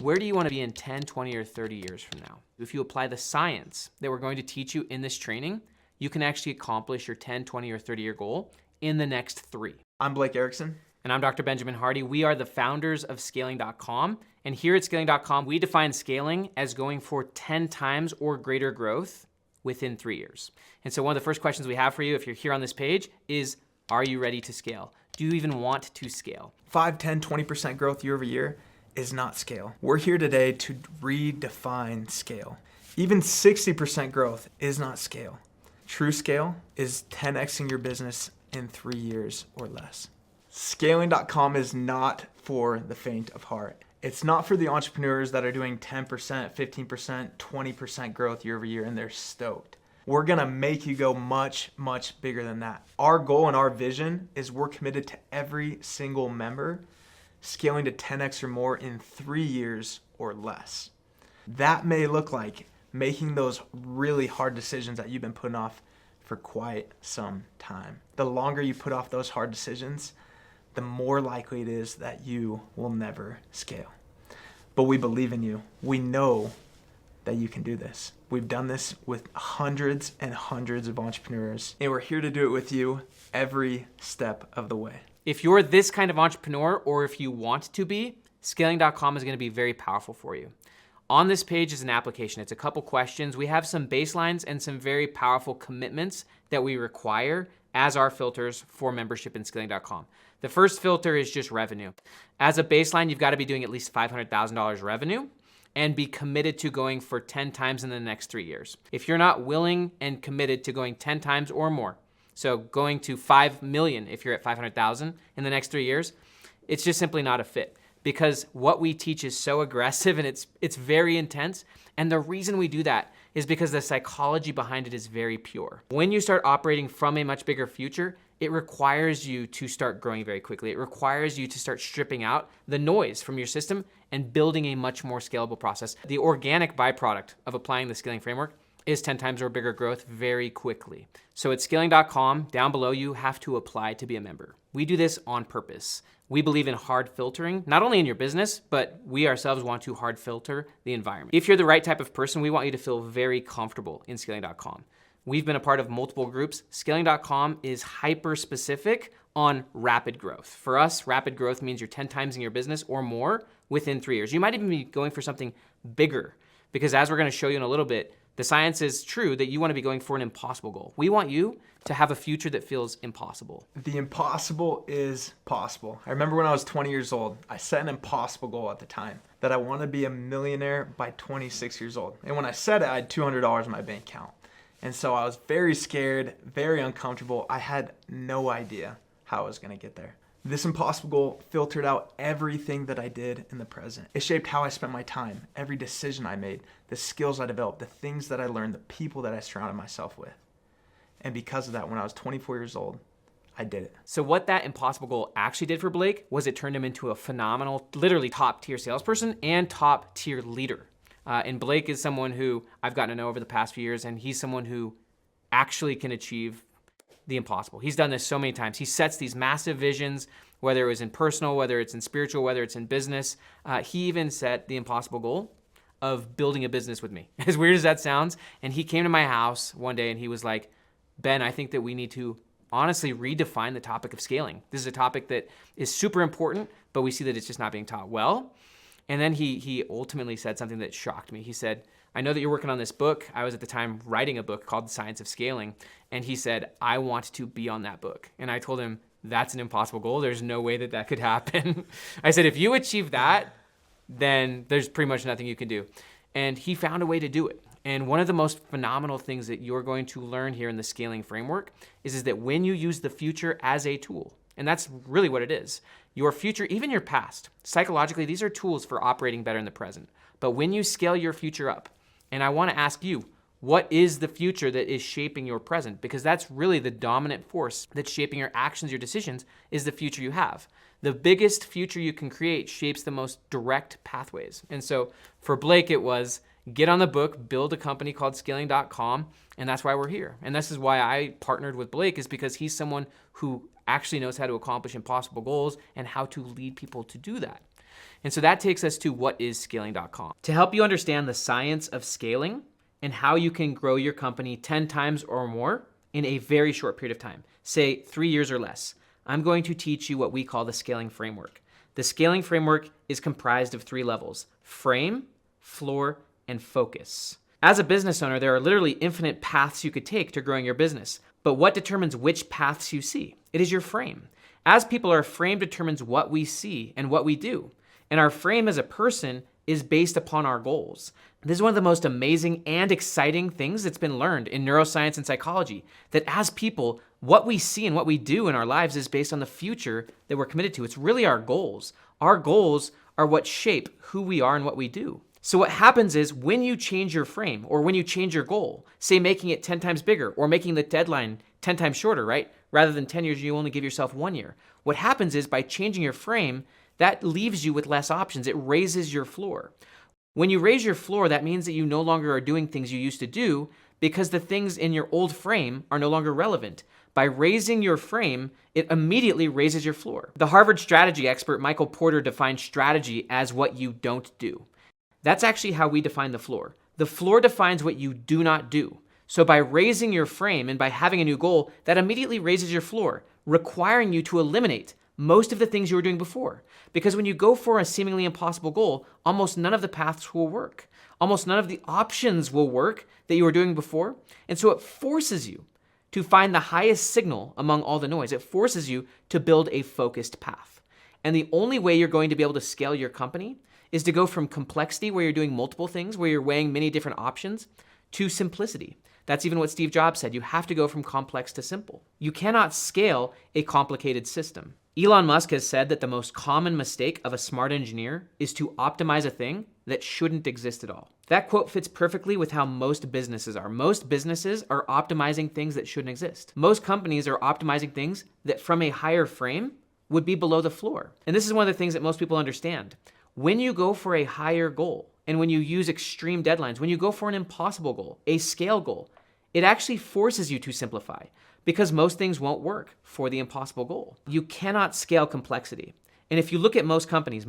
Where do you want to be in 10, 20, or 30 years from now? If you apply the science that we're going to teach you in this training, you can actually accomplish your 10, 20, or 30-year goal in the next 3. I'm Blake Erickson. And I'm Dr. Benjamin Hardy. We are the founders of Scaling.com. And here at Scaling.com, we define scaling as going for 10 times or greater growth within 3 years. And so one of the first questions we have for you, if you're here on this page, is, are you ready to scale? Do you even want to scale? 5, 10, 20% growth year over year is not scale. We're here today to redefine scale. Even 60% growth is not scale. True scale is 10xing your business in 3 years or less. Scaling.com is not for the faint of heart. It's not for the entrepreneurs that are doing 10%, 15%, 20% growth year over year and they're stoked. We're gonna make you go much, much bigger than that. Our goal and our vision is we're committed to every single member scaling to 10x or more in 3 years or less. That may look like making those really hard decisions that you've been putting off for quite some time. The longer you put off those hard decisions, the more likely it is that you will never scale. But we believe in you. We know that you can do this. We've done this with hundreds and hundreds of entrepreneurs, and we're here to do it with you every step of the way. If you're this kind of entrepreneur, or if you want to be, Scaling.com is going to be very powerful for you. On this page is an application. It's a couple questions. We have some baselines and some very powerful commitments that we require as our filters for membership in Scaling.com. The first filter is just revenue. As a baseline, you've got to be doing at least $500,000 revenue and be committed to going for 10 times in the next 3 years. If you're not willing and committed to going 10 times or more, so going to 5 million if you're at 500,000 in the next 3 years, it's just simply not a fit, because what we teach is so aggressive and it's very intense. And the reason we do that is because the psychology behind it is very pure. When you start operating from a much bigger future, it requires you to start growing very quickly. It requires you to start stripping out the noise from your system and building a much more scalable process. The organic byproduct of applying the scaling framework is 10 times or bigger growth very quickly. So at Scaling.com, down below, you have to apply to be a member. We do this on purpose. We believe in hard filtering, not only in your business, but we ourselves want to hard filter the environment. If you're the right type of person, we want you to feel very comfortable in Scaling.com. We've been a part of multiple groups. Scaling.com is hyper specific on rapid growth. For us, rapid growth means you're 10 times in your business or more within 3 years. You might even be going for something bigger, because as we're going to show you in a little bit, the science is true that you want to be going for an impossible goal. We want you to have a future that feels impossible. The impossible is possible. I remember when I was 20 years old, I set an impossible goal at the time, that I want to be a millionaire by 26 years old. And when I said it, I had $200 in my bank account. And so I was very scared, very uncomfortable. I had no idea how I was going to get there. This impossible goal filtered out everything that I did in the present. It shaped how I spent my time, every decision I made, the skills I developed, the things that I learned, the people that I surrounded myself with. And because of that, when I was 24 years old, I did it. So what that impossible goal actually did for Blake was it turned him into a phenomenal, literally top tier salesperson and top tier leader. And Blake is someone who I've gotten to know over the past few years, and he's someone who actually can achieve the impossible. He's done this so many times. He sets these massive visions, whether it was in personal, whether it's in spiritual, whether it's in business. He even set the impossible goal of building a business with me. As weird as that sounds. And he came to my house one day and he was like, Ben, I think that we need to honestly redefine the topic of scaling. This is a topic that is super important, but we see that it's just not being taught well. And then he ultimately said something that shocked me. He said, I know that you're working on this book. I was at the time writing a book called The Science of Scaling. And he said, I want to be on that book. And I told him, that's an impossible goal. There's no way that that could happen. I said, if you achieve that, then there's pretty much nothing you can do. And he found a way to do it. And one of the most phenomenal things that you're going to learn here in the scaling framework is that when you use the future as a tool, and that's really what it is, your future, even your past, psychologically, these are tools for operating better in the present. But when you scale your future up, and I want to ask you, what is the future that is shaping your present? Because that's really the dominant force that's shaping your actions, your decisions, is the future you have. The biggest future you can create shapes the most direct pathways. And so for Blake, it was get on the book, build a company called Scaling.com, and that's why we're here. And this is why I partnered with Blake, is because he's someone who actually knows how to accomplish impossible goals and how to lead people to do that. And so that takes us to whatisScaling.com. To help you understand the science of scaling and how you can grow your company 10 times or more in a very short period of time, say 3 years or less, I'm going to teach you what we call the scaling framework. The scaling framework is comprised of 3 levels: frame, floor, and focus. As a business owner, there are literally infinite paths you could take to growing your business. But what determines which paths you see? It is your frame. As people, our frame determines what we see and what we do. And our frame as a person is based upon our goals. This is one of the most amazing and exciting things that's been learned in neuroscience and psychology, that as people, what we see and what we do in our lives is based on the future that we're committed to. It's really our goals. Our goals are what shape who we are and what we do. So what happens is when you change your frame or when you change your goal, say making it 10 times bigger or making the deadline 10 times shorter, right? Rather than 10 years, you only give yourself 1 year. What happens is by changing your frame, that leaves you with less options. It raises your floor. When you raise your floor, that means that you no longer are doing things you used to do because the things in your old frame are no longer relevant. By raising your frame, it immediately raises your floor. The Harvard strategy expert Michael Porter defines strategy as what you don't do. That's actually how we define the floor. The floor defines what you do not do. So by raising your frame and by having a new goal, that immediately raises your floor, requiring you to eliminate most of the things you were doing before. Because when you go for a seemingly impossible goal, almost none of the paths will work. Almost none of the options will work that you were doing before. And so it forces you to find the highest signal among all the noise. It forces you to build a focused path. And the only way you're going to be able to scale your company is to go from complexity, where you're doing multiple things, where you're weighing many different options, to simplicity. That's even what Steve Jobs said. You have to go from complex to simple. You cannot scale a complicated system. Elon Musk has said that the most common mistake of a smart engineer is to optimize a thing that shouldn't exist at all. That quote fits perfectly with how most businesses are. Most businesses are optimizing things that shouldn't exist. Most companies are optimizing things that from a higher frame would be below the floor. And this is one of the things that most people understand. When you go for a higher goal, and when you use extreme deadlines, when you go for an impossible goal, a scale goal, it actually forces you to simplify because most things won't work for the impossible goal. You cannot scale complexity. And if you look at most companies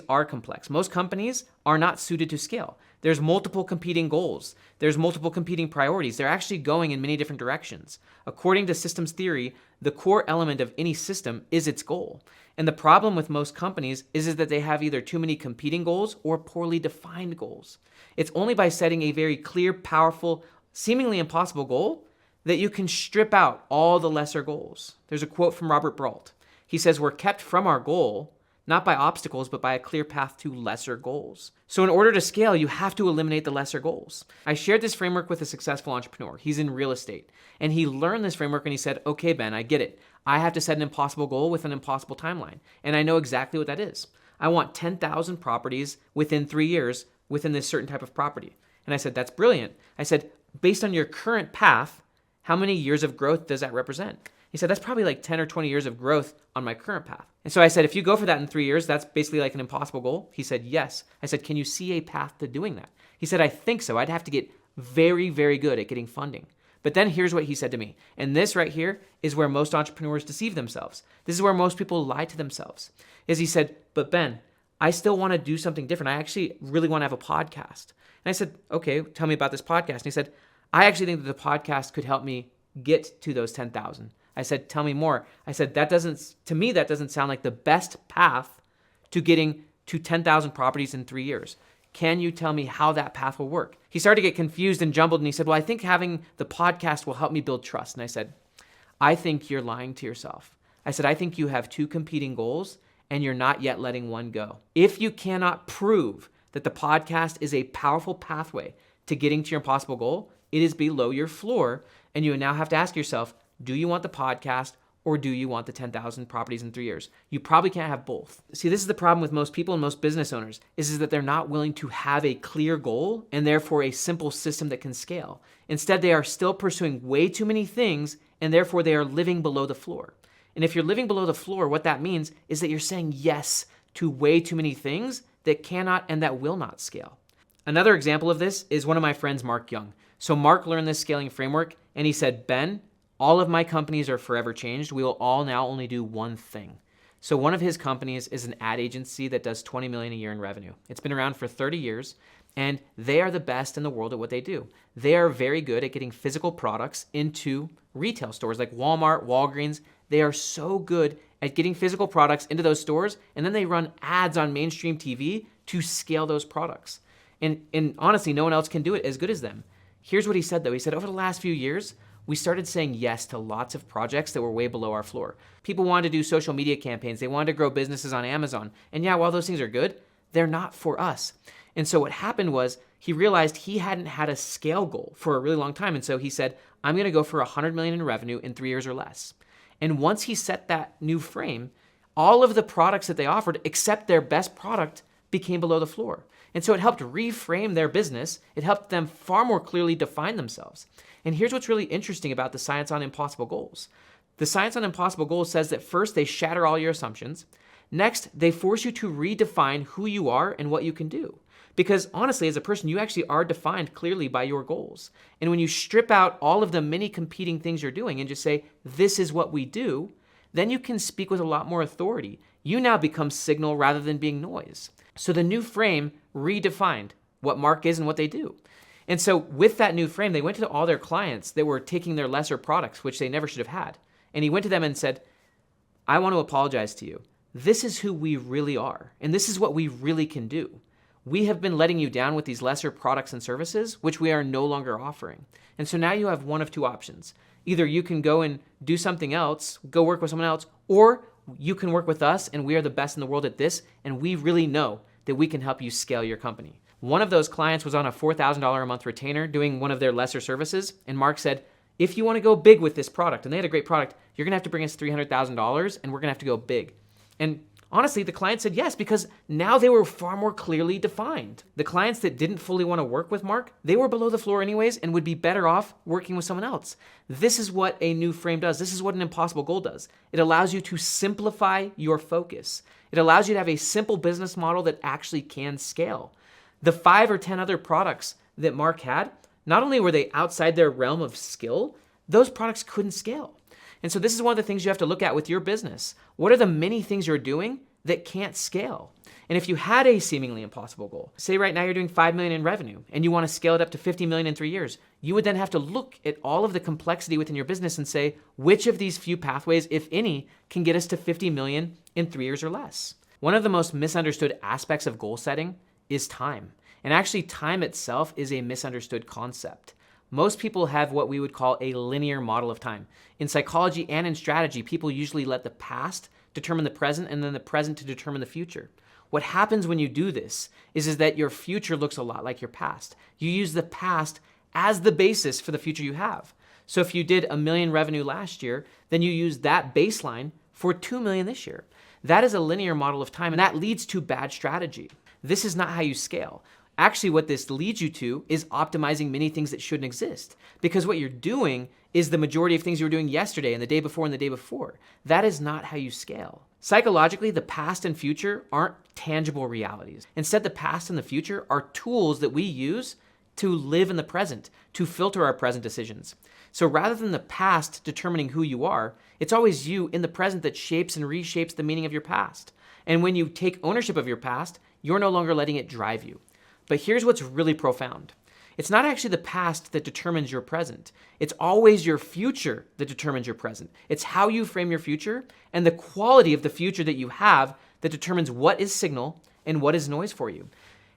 are complex. Most companies are not suited to scale. There's multiple competing goals. There's multiple competing priorities. They're actually going in many different directions. According to systems theory, the core element of any system is its goal. And the problem with most companies is that they have either too many competing goals or poorly defined goals. It's only by setting a very clear, powerful, seemingly impossible goal that you can strip out all the lesser goals. There's a quote from Robert Brault. He says, "We're kept from our goal, not by obstacles, but by a clear path to lesser goals." So in order to scale, you have to eliminate the lesser goals. I shared this framework with a successful entrepreneur. He's in real estate. And he learned this framework and he said, "Okay, Ben, I get it. I have to set an impossible goal with an impossible timeline. And I know exactly what that is. I want 10,000 properties within 3 years within this certain type of property." And I said, "That's brilliant." I said, "Based on your current path, how many years of growth does that represent?" He said, "That's probably like 10 or 20 years of growth on my current path." And so I said, "If you go for that in 3 years, that's basically like an impossible goal." He said, "Yes." I said, "Can you see a path to doing that?" He said, "I think so. I'd have to get very, very good at getting funding." But then here's what he said to me. And this right here is where most entrepreneurs deceive themselves. This is where most people lie to themselves. Is he said, "But Ben, I still want to do something different. I actually really want to have a podcast." And I said, "Okay, tell me about this podcast." And he said, "I actually think that the podcast could help me get to those 10,000. I said, "Tell me more." I said, to me, that doesn't sound like the best path to getting to 10,000 properties in 3 years. Can you tell me how that path will work?" He started to get confused and jumbled, and he said, "Well, I think having the podcast will help me build trust." And I said, "I think you're lying to yourself." I said, "I think you have 2 competing goals, and you're not yet letting one go. If you cannot prove that the podcast is a powerful pathway to getting to your impossible goal, it is below your floor, and you now have to ask yourself, do you want the podcast or do you want the 10,000 properties in 3 years? You probably can't have both. See, this is the problem with most people and most business owners is that they're not willing to have a clear goal and therefore a simple system that can scale. Instead, they are still pursuing way too many things and therefore they are living below the floor. And if you're living below the floor, what that means is that you're saying yes to way too many things that cannot and that will not scale. Another example of this is one of my friends, Mark Young. So Mark learned this scaling framework and he said, "Ben, all of my companies are forever changed. We will all now only do one thing." So one of his companies is an ad agency that does 20 million a year in revenue. It's been around for 30 years, and they are the best in the world at what they do. They are very good at getting physical products into retail stores like Walmart, Walgreens. They are so good at getting physical products into those stores, and then they run ads on mainstream TV to scale those products. And honestly, no one else can do it as good as them. Here's what he said though. He said, over the last few years, we started saying yes to lots of projects that were way below our floor. People wanted to do social media campaigns. They wanted to grow businesses on Amazon. And yeah, while those things are good, they're not for us. And so what happened was he realized he hadn't had a scale goal for a really long time. And so he said, I'm going to go for 100 million in revenue in 3 years or less. And once he set that new frame, all of the products that they offered, except their best product, became below the floor. And so it helped reframe their business. It helped them far more clearly define themselves. And here's what's really interesting about the science on impossible goals. The science on impossible goals says that first, they shatter all your assumptions. Next, they force you to redefine who you are and what you can do. Because honestly, as a person, you actually are defined clearly by your goals. And when you strip out all of the many competing things you're doing and just say, this is what we do, then you can speak with a lot more authority. You now become signal rather than being noise. So the new frame redefined what Mark is and what they do. And so with that new frame, they went to all their clients that were taking their lesser products, which they never should have had. And he went to them and said, I want to apologize to you. This is who we really are. And this is what we really can do. We have been letting you down with these lesser products and services, which we are no longer offering. And so now you have one of two options. Either you can go and do something else, go work with someone else, or you can work with us and we are the best in the world at this, and we really know that we can help you scale your company. One of those clients was on a $4,000 a month retainer doing one of their lesser services, and Mark said, if you want to go big with this product, and they had a great product, you're going to have to bring us $300,000 and we're going to have to go big. And honestly, the client said yes, because now they were far more clearly defined. The clients that didn't fully want to work with Mark, they were below the floor anyways and would be better off working with someone else. This is what a new frame does. This is what an impossible goal does. It allows you to simplify your focus. It allows you to have a simple business model that actually can scale. The 5 or 10 other products that Mark had, not only were they outside their realm of skill, those products couldn't scale. And so this is one of the things you have to look at with your business. What are the many things you're doing that can't scale? And if you had a seemingly impossible goal, say right now you're doing 5 million in revenue and you want to scale it up to 50 million in 3 years, you would then have to look at all of the complexity within your business and say, which of these few pathways, if any, can get us to 50 million in 3 years or less? One of the most misunderstood aspects of goal setting is time. And actually, time itself is a misunderstood concept. Most people have what we would call a linear model of time. In psychology and in strategy, people usually let the past determine the present and then the present to determine the future. What happens when you do this is that your future looks a lot like your past. You use the past as the basis for the future you have. So if you did $1 million revenue last year, then you use that baseline for $2 million this year. That is a linear model of time, and that leads to bad strategy. This is not how you scale. Actually, what this leads you to is optimizing many things that shouldn't exist, because what you're doing is the majority of things you were doing yesterday and the day before and the day before. That is not how you scale. Psychologically, the past and future aren't tangible realities. Instead, the past and the future are tools that we use to live in the present, to filter our present decisions. So rather than the past determining who you are, it's always you in the present that shapes and reshapes the meaning of your past. And when you take ownership of your past, you're no longer letting it drive you. But here's what's really profound. It's not actually the past that determines your present. It's always your future that determines your present. It's how you frame your future and the quality of the future that you have that determines what is signal and what is noise for you.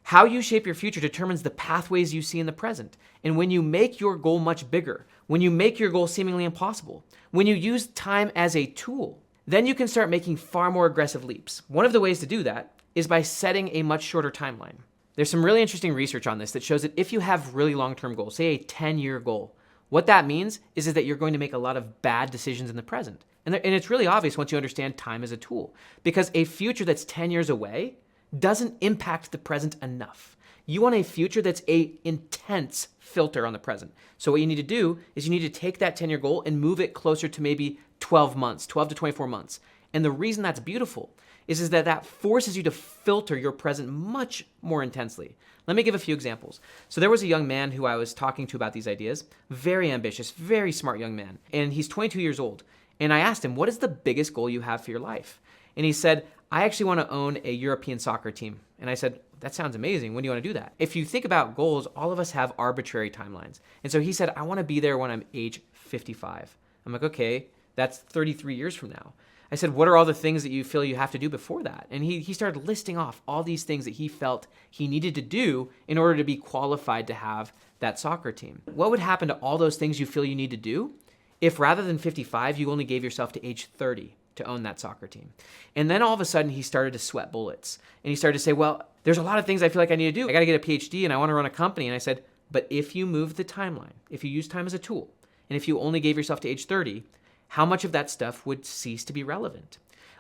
How you shape your future determines the pathways you see in the present. And when you make your goal much bigger, when you make your goal seemingly impossible, when you use time as a tool, then you can start making far more aggressive leaps. One of the ways to do that is by setting a much shorter timeline. There's some really interesting research on this that shows that if you have really long-term goals, say a 10-year goal, what that means is that you're going to make a lot of bad decisions in the present. And it's really obvious once you understand time as a tool, because a future that's 10 years away doesn't impact the present enough. You want a future that's an intense filter on the present. So what you need to do is you need to take that 10-year goal and move it closer to maybe 12 months, 12 to 24 months. And the reason that's beautiful is that forces you to filter your present much more intensely. Let me give a few examples. So there was a young man who I was talking to about these ideas, very ambitious, very smart young man, and he's 22 years old. And I asked him, what is the biggest goal you have for your life? And he said, I actually want to own a European soccer team. And I said, that sounds amazing. When do you want to do that? If you think about goals, all of us have arbitrary timelines. And so he said, I want to be there when I'm age 55. I'm like, okay, that's 33 years from now. I said, what are all the things that you feel you have to do before that? And he started listing off all these things that he felt he needed to do in order to be qualified to have that soccer team. What would happen to all those things you feel you need to do if rather than 55, you only gave yourself to age 30 to own that soccer team? And then all of a sudden he started to sweat bullets. And he started to say, well, there's a lot of things I feel like I need to do. I got to get a PhD and I want to run a company. And I said, but if you move the timeline, if you use time as a tool, and if you only gave yourself to age 30, how much of that stuff would cease to be relevant?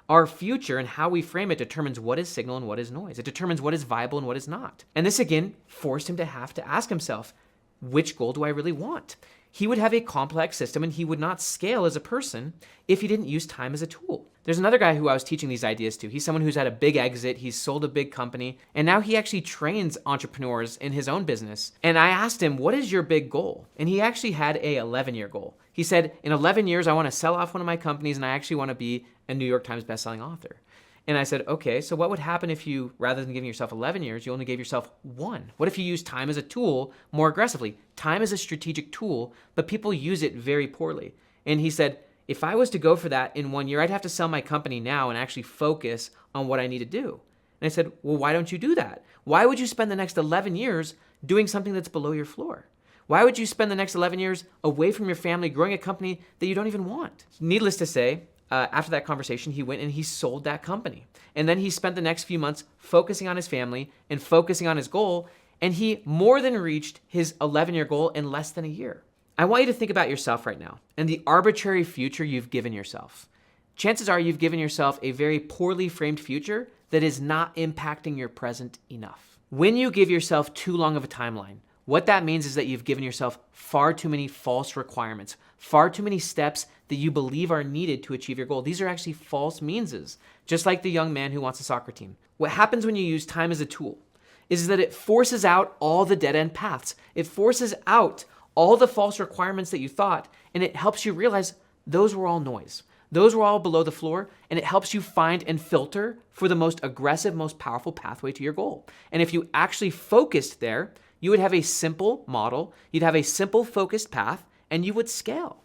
Our future and how we frame it determines what is signal and what is noise. It determines what is viable and what is not. And this again forced him to have to ask himself, which goal do I really want? He would have a complex system and he would not scale as a person if he didn't use time as a tool. There's another guy who I was teaching these ideas to. He's someone who's had a big exit. He's sold a big company. And now he actually trains entrepreneurs in his own business. And I asked him, what is your big goal? And he actually had a 11-year goal. He said, in 11 years, I want to sell off one of my companies and I actually want to be a New York Times bestselling author. And I said, okay, so what would happen if you, rather than giving yourself 11 years, you only gave yourself 1? What if you use time as a tool more aggressively? Time is a strategic tool, but people use it very poorly. And he said, if I was to go for that in 1 year, I'd have to sell my company now and actually focus on what I need to do. And I said, well, why don't you do that? Why would you spend the next 11 years doing something that's below your floor? Why would you spend the next 11 years away from your family growing a company that you don't even want? Needless to say, after that conversation, he went and he sold that company. And then he spent the next few months focusing on his family and focusing on his goal. And he more than reached his 11-year goal in less than a year. I want you to think about yourself right now and the arbitrary future you've given yourself. Chances are you've given yourself a very poorly framed future that is not impacting your present enough. When you give yourself too long of a timeline, what that means is that you've given yourself far too many false requirements, far too many steps that you believe are needed to achieve your goal. These are actually false meanses, just like the young man who wants a soccer team. What happens when you use time as a tool is that it forces out all the dead-end paths. It forces out all the false requirements that you thought, and it helps you realize those were all noise. Those were all below the floor, and it helps you find and filter for the most aggressive, most powerful pathway to your goal. And if you actually focused there, you would have a simple model, you'd have a simple focused path, and you would scale.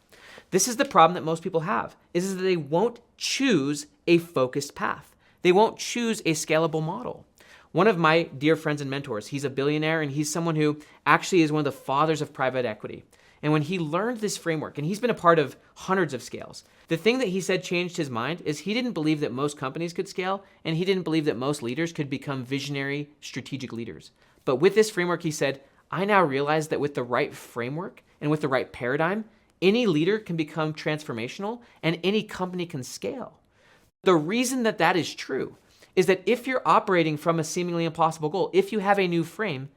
This is the problem that most people have, is that they won't choose a focused path. They won't choose a scalable model. One of my dear friends and mentors, he's a billionaire, and he's someone who actually is one of the fathers of private equity. And when he learned this framework, and he's been a part of hundreds of scales, the thing that he said changed his mind is he didn't believe that most companies could scale, and he didn't believe that most leaders could become visionary, strategic leaders. But with this framework, he said, I now realize that with the right framework and with the right paradigm, any leader can become transformational and any company can scale. The reason that that is true is that if you're operating from a seemingly impossible goal, if you have a new frame,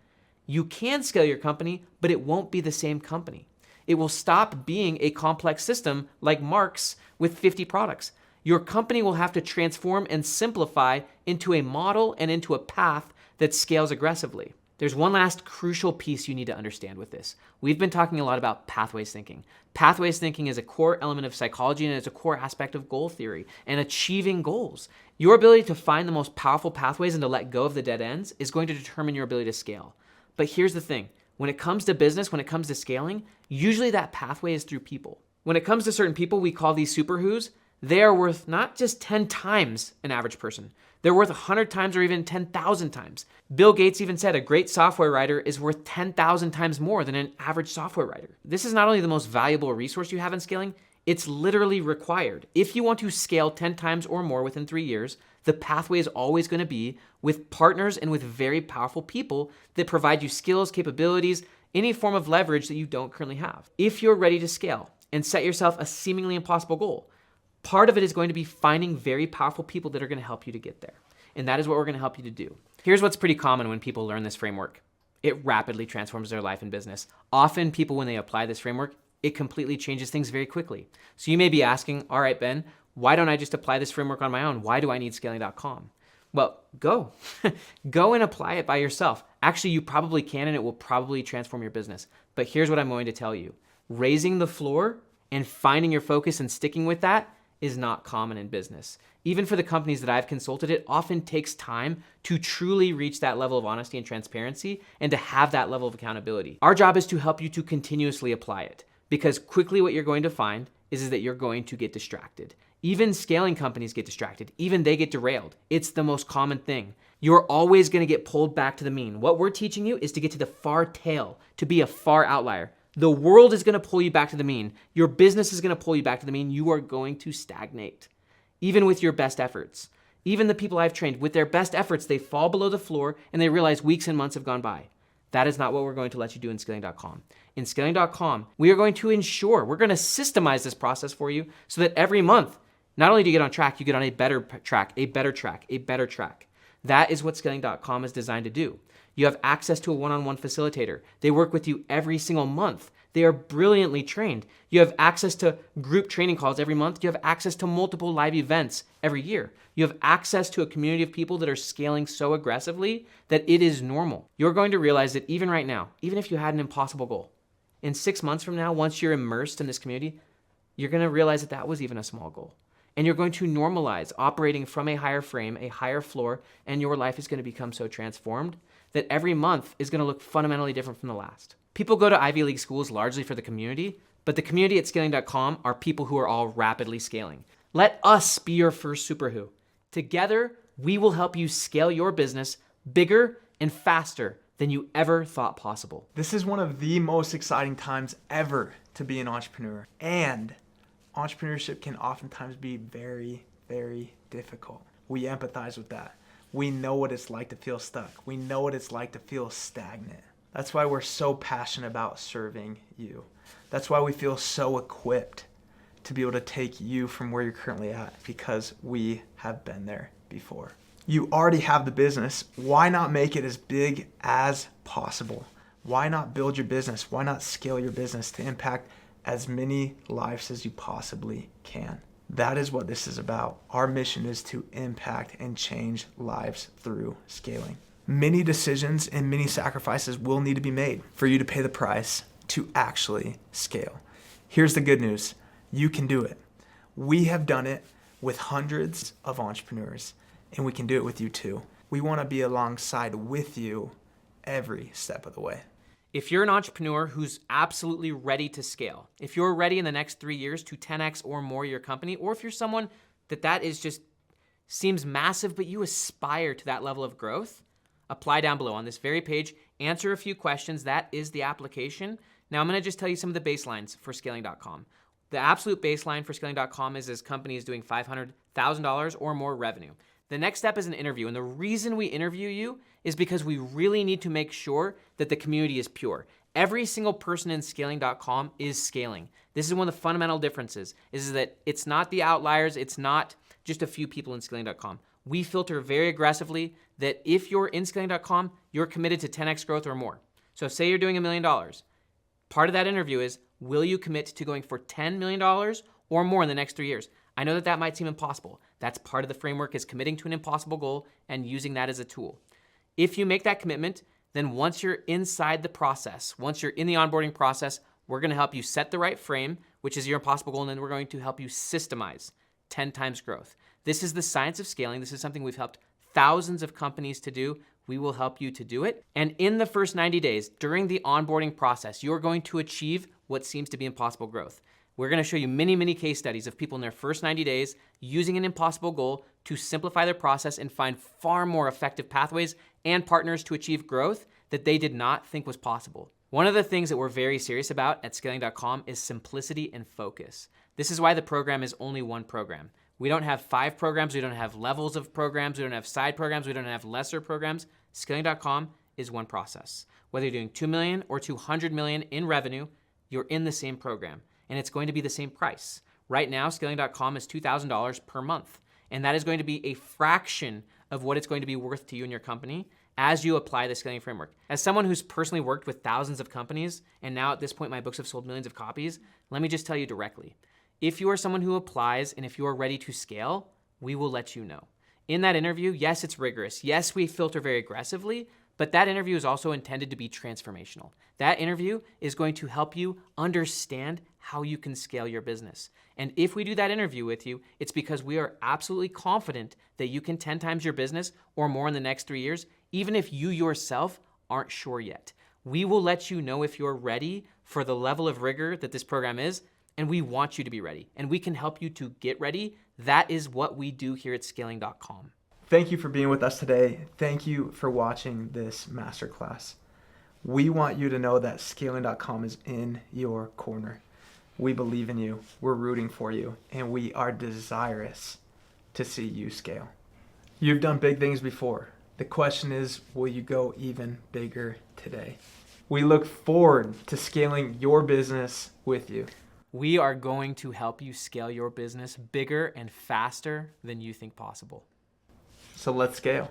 you can scale your company, but it won't be the same company. It will stop being a complex system like Marx with 50 products. Your company will have to transform and simplify into a model and into a path that scales aggressively. There's one last crucial piece you need to understand with this. We've been talking a lot about pathways thinking. Pathways thinking is a core element of psychology and it's a core aspect of goal theory and achieving goals. Your ability to find the most powerful pathways and to let go of the dead ends is going to determine your ability to scale. But here's the thing. When it comes to business, when it comes to scaling, usually that pathway is through people. When it comes to certain people, we call these super who's. They are worth not just 10 times an average person. They're worth 100 times or even 10,000 times. Bill Gates even said a great software writer is worth 10,000 times more than an average software writer. This is not only the most valuable resource you have in scaling, it's literally required. If you want to scale 10 times or more within 3 years, the pathway is always going to be with partners and with very powerful people that provide you skills, capabilities, any form of leverage that you don't currently have. If you're ready to scale and set yourself a seemingly impossible goal, part of it is going to be finding very powerful people that are going to help you to get there. And that is what we're going to help you to do. Here's what's pretty common when people learn this framework. It rapidly transforms their life and business. Often people, when they apply this framework, it completely changes things very quickly. So you may be asking, all right, Ben, why don't I just apply this framework on my own? Why do I need scaling.com? Well, go. Go and apply it by yourself. Actually, you probably can, and it will probably transform your business. But here's what I'm going to tell you. Raising the floor and finding your focus and sticking with that is not common in business. Even for the companies that I've consulted, it often takes time to truly reach that level of honesty and transparency and to have that level of accountability. Our job is to help you to continuously apply it, because quickly what you're going to find is that you're going to get distracted. Even scaling companies get distracted. Even they get derailed. It's the most common thing. You're always going to get pulled back to the mean. What we're teaching you is to get to the far tail, to be a far outlier. The world is going to pull you back to the mean. Your business is going to pull you back to the mean. You are going to stagnate, even with your best efforts. Even the people I've trained, with their best efforts, they fall below the floor and they realize weeks and months have gone by. That is not what we're going to let you do in Scaling.com. In Scaling.com, we are going to ensure, we're going to systemize this process for you so that every month, not only do you get on track, you get on a better track, a better track, a better track. That is what Scaling.com is designed to do. You have access to a one-on-one facilitator. They work with you every single month. They are brilliantly trained. You have access to group training calls every month. You have access to multiple live events every year. You have access to a community of people that are scaling so aggressively that it is normal. You're going to realize that even right now, even if you had an impossible goal, in 6 months from now, once you're immersed in this community, you're going to realize that that was even a small goal. And you're going to normalize operating from a higher frame, a higher floor, and your life is going to become so transformed that every month is going to look fundamentally different from the last. People go to Ivy League schools largely for the community, but the community at Scaling.com are people who are all rapidly scaling. Let us be your first super who. Together, we will help you scale your business bigger and faster than you ever thought possible. This is one of the most exciting times ever to be an entrepreneur. And entrepreneurship can oftentimes be very, very difficult. We empathize with that. We know what it's like to feel stuck. We know what it's like to feel stagnant. That's why we're so passionate about serving you. That's why we feel so equipped to be able to take you from where you're currently at, because we have been there before. You already have the business. Why not make it as big as possible? Why not build your business? Why not scale your business to impact as many lives as you possibly can? That is what this is about. Our mission is to impact and change lives through scaling. Many decisions and many sacrifices will need to be made for you to pay the price to actually scale. Here's the good news. You can do it. We have done it with hundreds of entrepreneurs, and we can do it with you too. We want to be alongside with you every step of the way. If you're an entrepreneur who's absolutely ready to scale, if you're ready in the next 3 years to 10x or more your company, or if you're someone that is just seems massive, but you aspire to that level of growth, apply down below on this very page, answer a few questions. That is the application. Now I'm going to just tell you some of the baselines for Scaling.com. The absolute baseline for Scaling.com is companies doing $500,000 or more revenue. The next step is an interview, and the reason we interview you is because we really need to make sure that the community is pure. Every single person in Scaling.com is scaling. This is one of the fundamental differences, is that it's not the outliers, it's not just a few people in Scaling.com. We filter very aggressively that if you're in Scaling.com, you're committed to 10x growth or more. So say you're doing $1 million. Part of that interview is, will you commit to going for $10 million or more in the next 3 years? I know that might seem impossible. That's part of the framework, is committing to an impossible goal and using that as a tool. If you make that commitment, then once you're inside the process, once you're in the onboarding process, we're going to help you set the right frame, which is your impossible goal, and then we're going to help you systemize 10 times growth. This is the science of scaling. This is something we've helped thousands of companies to do. We will help you to do it. And in the first 90 days, during the onboarding process, you're going to achieve what seems to be impossible growth. We're going to show you many, many case studies of people in their first 90 days using an impossible goal to simplify their process and find far more effective pathways and partners to achieve growth that they did not think was possible. One of the things that we're very serious about at Scaling.com is simplicity and focus. This is why the program is only one program. We don't have 5 programs. We don't have levels of programs. We don't have side programs. We don't have lesser programs. Scaling.com is one process. Whether you're doing 2 million or 200 million in revenue, you're in the same program, and it's going to be the same price. Right now, Scaling.com is $2,000 per month, and that is going to be a fraction of what it's going to be worth to you and your company as you apply the scaling framework. As someone who's personally worked with thousands of companies, and now at this point my books have sold millions of copies, let me just tell you directly. If you are someone who applies and if you are ready to scale, we will let you know. In that interview, yes, it's rigorous. Yes, we filter very aggressively, But that interview is also intended to be transformational. That interview is going to help you understand how you can scale your business. And if we do that interview with you, it's because we are absolutely confident that you can 10 times your business or more in the next 3 years, even if you yourself aren't sure yet. We will let you know if you're ready for the level of rigor that this program is, and we want you to be ready. And we can help you to get ready. That is what we do here at scaling.com. Thank you for being with us today. Thank you for watching this masterclass. We want you to know that scaling.com is in your corner. We believe in you, we're rooting for you, and we are desirous to see you scale. You've done big things before. The question is, will you go even bigger today? We look forward to scaling your business with you. We are going to help you scale your business bigger and faster than you think possible. So let's scale.